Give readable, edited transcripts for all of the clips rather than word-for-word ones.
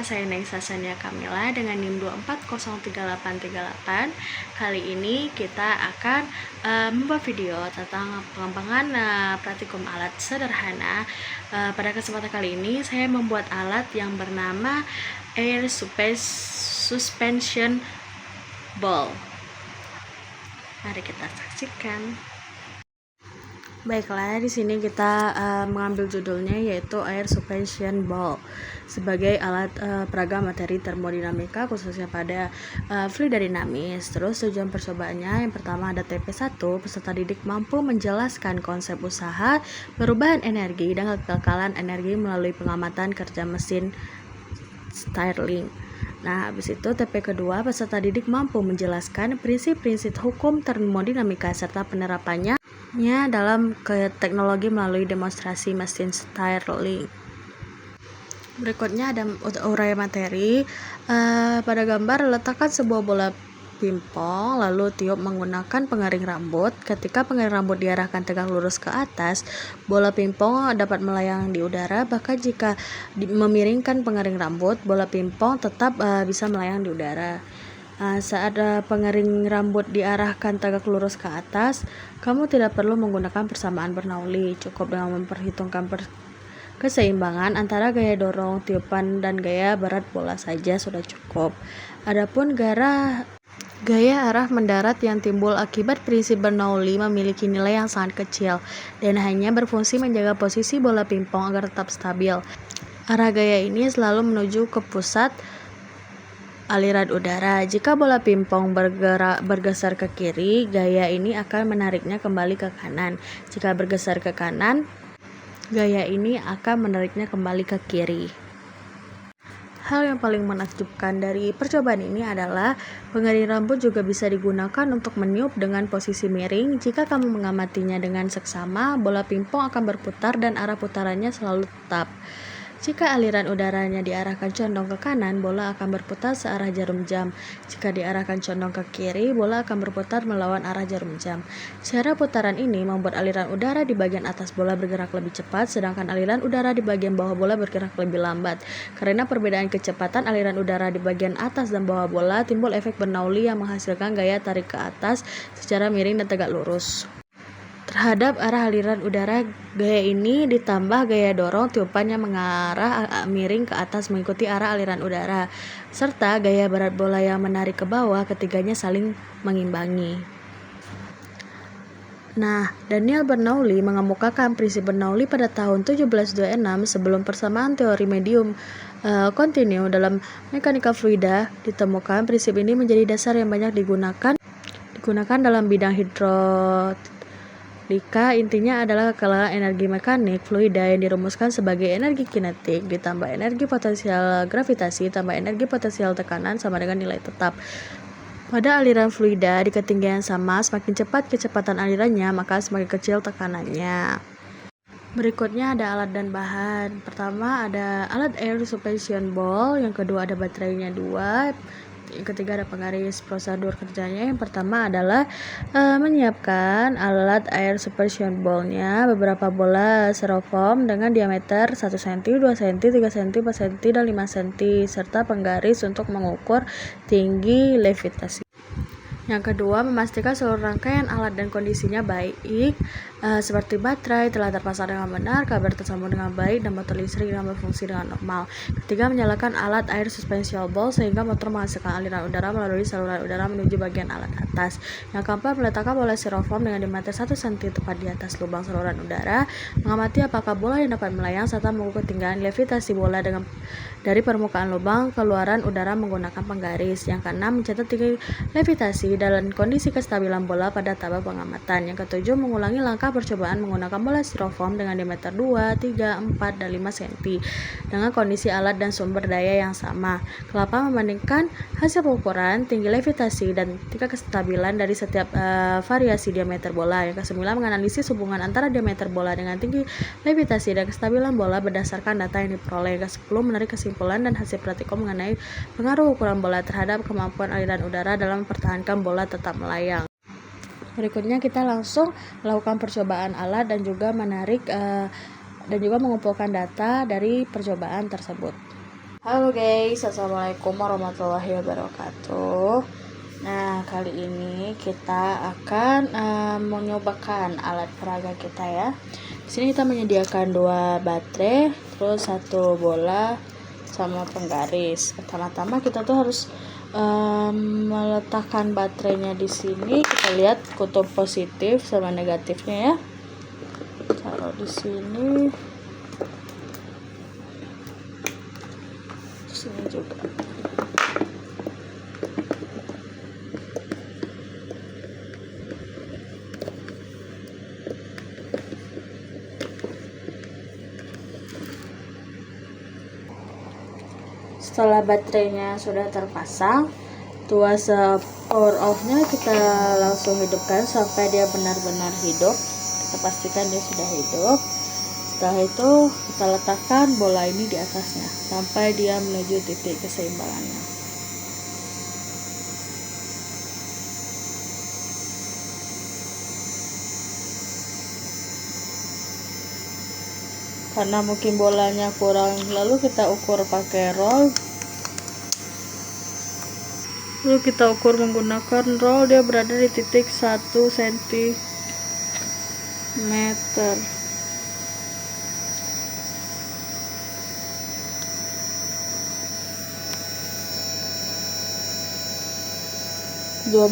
saya Naisa Sania Kamila dengan NIM 2403838. Kali ini kita akan membuat video tentang pengembangan praktikum alat sederhana. Pada kesempatan kali ini saya membuat alat yang bernama Air Suspension Ball. Mari kita saksikan. Baiklah, di sini kita mengambil judulnya yaitu Air Suspension Ball sebagai alat peraga materi termodinamika khususnya pada fluid dinamis. Terus tujuan percobaannya yang pertama ada TP1, peserta didik mampu menjelaskan konsep usaha, perubahan energi dan kekekalan energi melalui pengamatan kerja mesin Stirling. Nah, habis itu TP kedua, peserta didik mampu menjelaskan prinsip-prinsip hukum termodinamika serta penerapannya dalam teknologi melalui demonstrasi mesin Stirling. Berikutnya ada uraian materi. Pada gambar, letakkan sebuah bola pingpong lalu tiup menggunakan pengering rambut. Ketika pengering rambut diarahkan tegak lurus ke atas, bola pingpong dapat melayang di udara. Bahkan jika memiringkan pengering rambut, bola pingpong tetap bisa melayang di udara. Saat pengering rambut diarahkan tegak lurus ke atas, kamu tidak perlu menggunakan persamaan Bernoulli. Cukup dengan memperhitungkan keseimbangan antara gaya dorong, tiupan, dan gaya berat bola saja sudah cukup. Adapun gaya arah mendarat yang timbul akibat prinsip Bernoulli memiliki nilai yang sangat kecil dan hanya berfungsi menjaga posisi bola pingpong agar tetap stabil. Arah gaya ini selalu menuju ke pusat aliran udara. Jika bola pingpong bergeser ke kiri, gaya ini akan menariknya kembali ke kanan. Jika bergeser ke kanan, gaya ini akan menariknya kembali ke kiri. Hal yang paling menakjubkan dari percobaan ini adalah pengering rambut juga bisa digunakan untuk meniup dengan posisi miring. Jika kamu mengamatinya dengan seksama, bola pingpong akan berputar dan arah putarannya selalu tetap. Jika aliran udaranya diarahkan condong ke kanan, bola akan berputar searah jarum jam. Jika diarahkan condong ke kiri, bola akan berputar melawan arah jarum jam. Cara putaran ini membuat aliran udara di bagian atas bola bergerak lebih cepat, sedangkan aliran udara di bagian bawah bola bergerak lebih lambat. Karena perbedaan kecepatan aliran udara di bagian atas dan bawah bola, timbul efek Bernoulli yang menghasilkan gaya tarik ke atas secara miring dan tegak lurus. Terhadap arah aliran udara, gaya ini ditambah gaya dorong tiupan yang mengarah miring ke atas mengikuti arah aliran udara, serta gaya berat bola yang menarik ke bawah, ketiganya saling mengimbangi. Nah, Daniel Bernoulli mengemukakan prinsip Bernoulli pada tahun 1726 sebelum persamaan teori medium kontinu dalam mekanika fluida ditemukan. Prinsip ini menjadi dasar yang banyak digunakan dalam bidang hidrodinamika. Intinya adalah kekalahan energi mekanik fluida yang dirumuskan sebagai energi kinetik ditambah energi potensial gravitasi tambah energi potensial tekanan sama dengan nilai tetap. Pada aliran fluida di ketinggian sama, semakin cepat kecepatan alirannya, maka semakin kecil tekanannya. Berikutnya ada alat dan bahan. Pertama ada alat air suspension ball, yang kedua ada baterainya 2, yang ketiga ada penggaris. Prosedur kerjanya yang pertama adalah menyiapkan alat air suspension ball-nya, beberapa bola styrofoam dengan diameter 1 cm, 2 cm, 3 cm, 4 cm, dan 5 cm, serta penggaris untuk mengukur tinggi levitasi. Yang kedua, memastikan seluruh rangkaian alat dan kondisinya baik, seperti baterai telah terpasang dengan benar, kabel tersambung dengan baik, dan motor listrik yang berfungsi dengan normal. Ketiga, menyalakan alat air suspension ball sehingga motor menghasilkan aliran udara melalui saluran udara menuju bagian alat atas. Yang keempat, meletakkan bola styrofoam dengan diameter 1 cm tepat di atas lubang saluran udara, mengamati apakah bola yang dapat melayang, serta mengukur tinggian levitasi bola dari permukaan lubang keluaran udara menggunakan penggaris. Yang keenam, mencatat tinggi levitasi dan kondisi kestabilan bola pada tabel pengamatan. Yang ketujuh, mengulangi langkah percobaan menggunakan bola styrofoam dengan diameter 2, 3, 4, dan 5 cm dengan kondisi alat dan sumber daya yang sama. Ke-8, membandingkan hasil pengukuran tinggi levitasi dan tingkat kestabilan dari setiap variasi diameter bola. Yang ke-9, menganalisis hubungan antara diameter bola dengan tinggi levitasi dan kestabilan bola berdasarkan data yang diperoleh. Yang ke-10, menarik kesimpulan dan hasil praktikum mengenai pengaruh ukuran bola terhadap kemampuan aliran udara dalam mempertahankan bola tetap melayang. Berikutnya kita langsung melakukan percobaan alat dan juga mengumpulkan data dari percobaan tersebut. Halo guys, assalamualaikum warahmatullahi wabarakatuh. Nah, kali ini kita akan mencobakan alat peraga kita ya. Di sini kita menyediakan 2 baterai, terus 1 bola sama penggaris. Pertama-tama kita tuh harus meletakkan baterainya di sini. Kita lihat kutub positif sama negatifnya ya. Taruh di sini. Sini juga. Setelah baterainya sudah terpasang, tuas power off-nya kita langsung hidupkan sampai dia benar-benar hidup. Kita pastikan dia sudah hidup. Setelah itu kita letakkan bola ini di atasnya sampai dia menuju titik keseimbangannya. Karena mungkin bolanya kurang, lalu kita ukur pakai roll. Lalu kita ukur menggunakan roll, dia berada di titik 1 cm. 2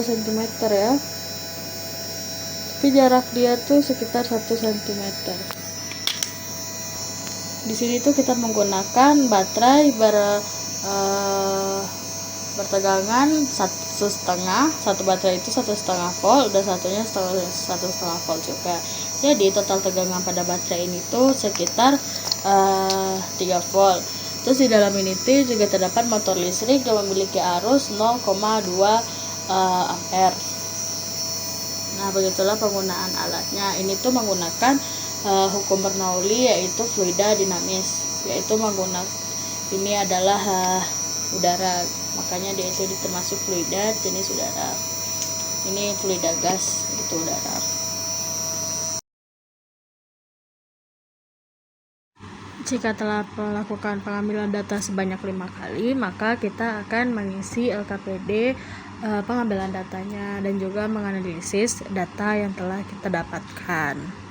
cm ya, tapi jarak dia tuh sekitar 1 cm. Di sini tuh kita menggunakan baterai bertegangan 1,5. Satu baterai itu 1,5 volt dan satunya 1,5 volt juga. Jadi total tegangan pada baterai ini tuh sekitar 3 volt. Terus di dalam ini juga terdapat motor listrik yang memiliki arus 0,2 ampere. Nah, begitulah penggunaan alatnya. Ini tuh menggunakan hukum Bernoulli, yaitu fluida dinamis, yaitu menggunakan ini adalah udara, makanya dia jadi termasuk fluida jenis udara. Ini fluida gas, itu udara. Jika telah melakukan pengambilan data sebanyak 5 kali, maka kita akan mengisi LKPD pengambilan datanya dan juga menganalisis data yang telah kita dapatkan.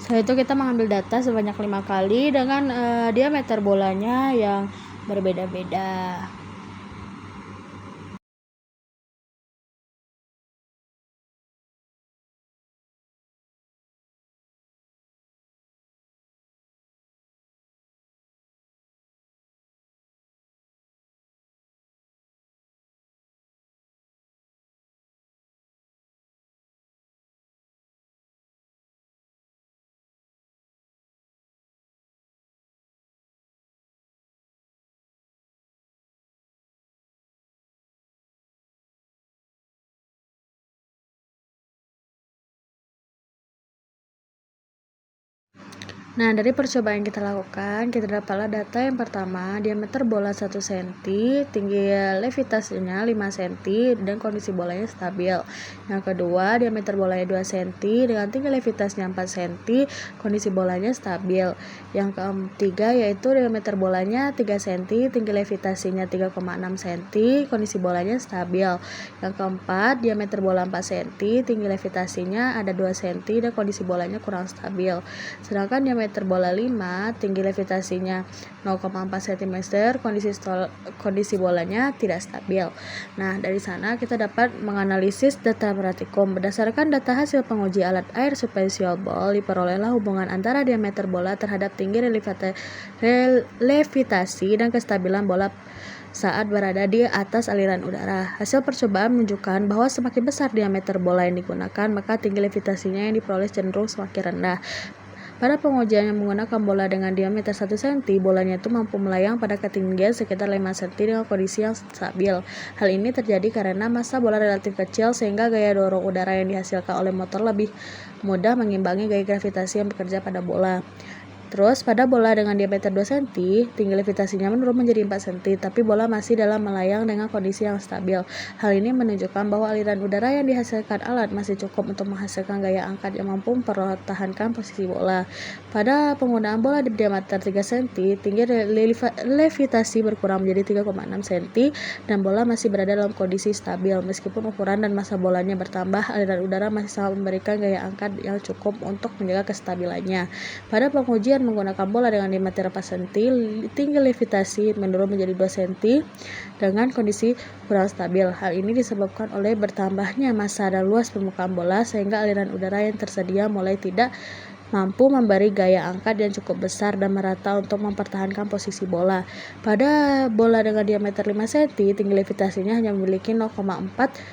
Setelah itu kita mengambil data sebanyak 5 kali dengan diameter bolanya yang berbeda-beda. Nah, dari percobaan yang kita lakukan, kita dapatlah data yang pertama, diameter bola 1 cm, tinggi levitasinya 5 cm, dan kondisi bolanya stabil. Yang kedua, diameter bolanya 2 cm, dengan tinggi levitasinya 4 cm, kondisi bolanya stabil. Yang ketiga, yaitu diameter bolanya 3 cm, tinggi levitasinya 3,6 cm, kondisi bolanya stabil. Yang keempat, diameter bola 4 cm, tinggi levitasinya ada 2 cm, dan kondisi bolanya kurang stabil. Sedangkan diameter diameter bola 5, tinggi levitasinya 0,4 cm, kondisi bolanya tidak stabil. Nah, dari sana kita dapat menganalisis data praktikum. Berdasarkan data hasil penguji alat air suspension ball, diperolehlah hubungan antara diameter bola terhadap tinggi levitasi dan kestabilan bola saat berada di atas aliran udara. Hasil percobaan menunjukkan bahwa semakin besar diameter bola yang digunakan, maka tinggi levitasinya yang diperoleh cenderung semakin rendah. Pada pengujian yang menggunakan bola dengan diameter 1 cm, bolanya itu mampu melayang pada ketinggian sekitar 5 cm dengan kondisi yang stabil. Hal ini terjadi karena massa bola relatif kecil sehingga gaya dorong udara yang dihasilkan oleh motor lebih mudah mengimbangi gaya gravitasi yang bekerja pada bola. Terus pada bola dengan diameter 2 cm, tinggi levitasinya menurun menjadi 4 cm, tapi bola masih dalam melayang dengan kondisi yang stabil. Hal ini menunjukkan bahwa aliran udara yang dihasilkan alat masih cukup untuk menghasilkan gaya angkat yang mampu mempertahankan posisi bola. Pada penggunaan bola di diameter 3 cm, tinggi levitasi berkurang menjadi 3,6 cm dan bola masih berada dalam kondisi stabil. Meskipun ukuran dan massa bolanya bertambah, aliran udara masih sangat memberikan gaya angkat yang cukup untuk menjaga kestabilannya. Pada pengujian menggunakan bola dengan diameter 4 cm, tinggi levitasi menurun menjadi 2 cm dengan kondisi kurang stabil. Hal ini disebabkan oleh bertambahnya massa dan luas permukaan bola sehingga aliran udara yang tersedia mulai tidak mampu memberi gaya angkat yang cukup besar dan merata untuk mempertahankan posisi bola. Pada bola dengan diameter 5 cm, tinggi levitasinya hanya memiliki 0,4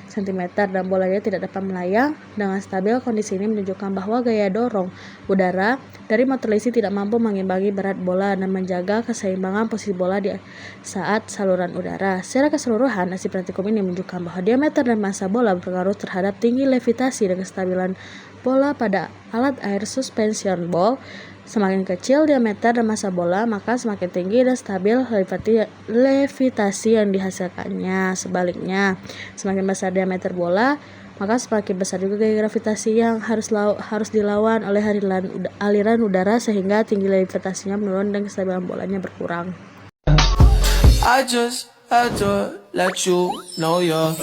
cm dan bolanya tidak dapat melayang dengan stabil. Kondisi ini menunjukkan bahwa gaya dorong udara dari motor listrik tidak mampu mengimbangi berat bola dan menjaga keseimbangan posisi bola di saat saluran udara. Secara keseluruhan, hasil praktikum ini menunjukkan bahwa diameter dan massa bola berpengaruh terhadap tinggi levitasi dan kestabilan bola pada alat air suspension ball. Semakin kecil diameter dan massa bola, maka semakin tinggi dan stabil levitasi yang dihasilkannya. Sebaliknya, semakin besar diameter bola, maka semakin besar juga gaya gravitasi yang harus dilawan oleh aliran udara sehingga tinggi levitasinya menurun dan kestabilan bolanya berkurang. I just had to let you know you're